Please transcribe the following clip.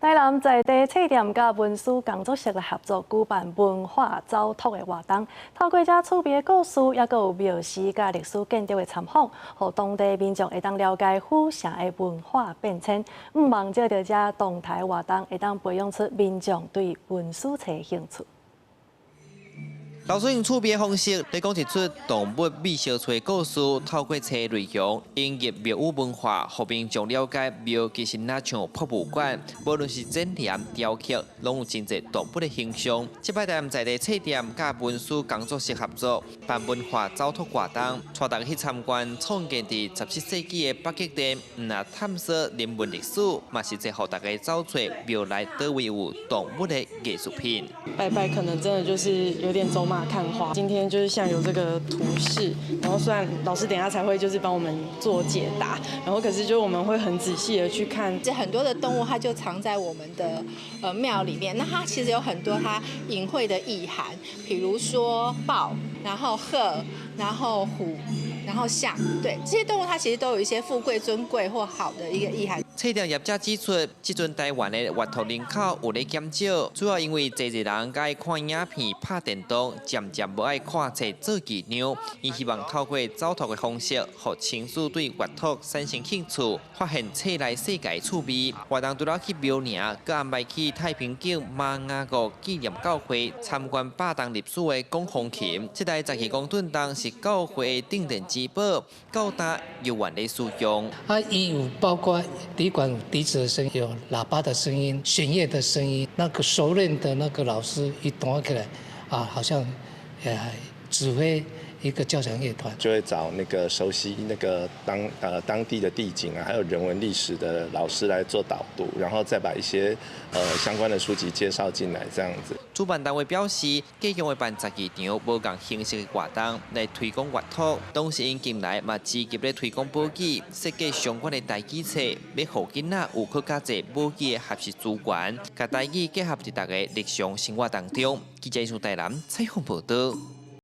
台南在地册店甲文史工作室来合作举办文化走读的活动，透过这趣味的故事，也佮有庙史甲历史建筑的参访，互当地民众会当了解府城的文化变迁。毋忘借着这动态活动，会当培养出民众对文史册的兴趣。 老师用趣味的方式来讲一出动物美小册的故事，透过册内容引入庙宇文化，互民众了解庙其实哪像博物馆，无论是展览、雕刻，拢有真侪动物的形象。这摆在地册店甲文史工作室合作办文化走读活动，带大家去参观创建伫17世纪的北极殿，那探索人文历史，嘛是一互大家走出庙内倒位有动物的艺术品。拜拜可能真的就是有点走马看花。今天就是像有这个图示，然后虽然老师等一下才会就是帮我们做解答，然后可是就我们会很仔细的去看，这很多的动物它就藏在我们的庙里面，那它其实有很多它隐晦的意涵，比如说豹，然后鹤，然后虎。 然后象，对这些动物，它其实都有一些富贵、尊贵或好的一个意涵。册店业者指出，这阵台湾的阅读人口有咧减少，主要因为侪人爱看影片、拍电动，渐渐无爱看册做伎俩。伊希望透过走读的方式，让亲属对阅读产生兴趣，发现册内世界趣味。活动除了去庙埕，佮安排去太平境马雅谷纪念教会参观8档历史的讲风琴。这台12公吨重是教会的定电机。 高达游玩的使用。也有包括笛管、笛子的声音，有喇叭的声音、弦乐的声音。那个熟练的那个老师一弹起来，好像指挥一个交响乐团，就会找那个熟悉那个当地的地景啊，还有人文历史的老师来做导读，然后再把一些相关的书籍介绍进来，这样子。主办单位表示，继续会办12场无共形式的活动来推广阅读，同时因近来嘛积极咧推广簿记，设计相关的台语册，要互囡仔有更加侪簿记的学习资源，甲台语结合伫大家日常生活当中。记者从台南采访报道。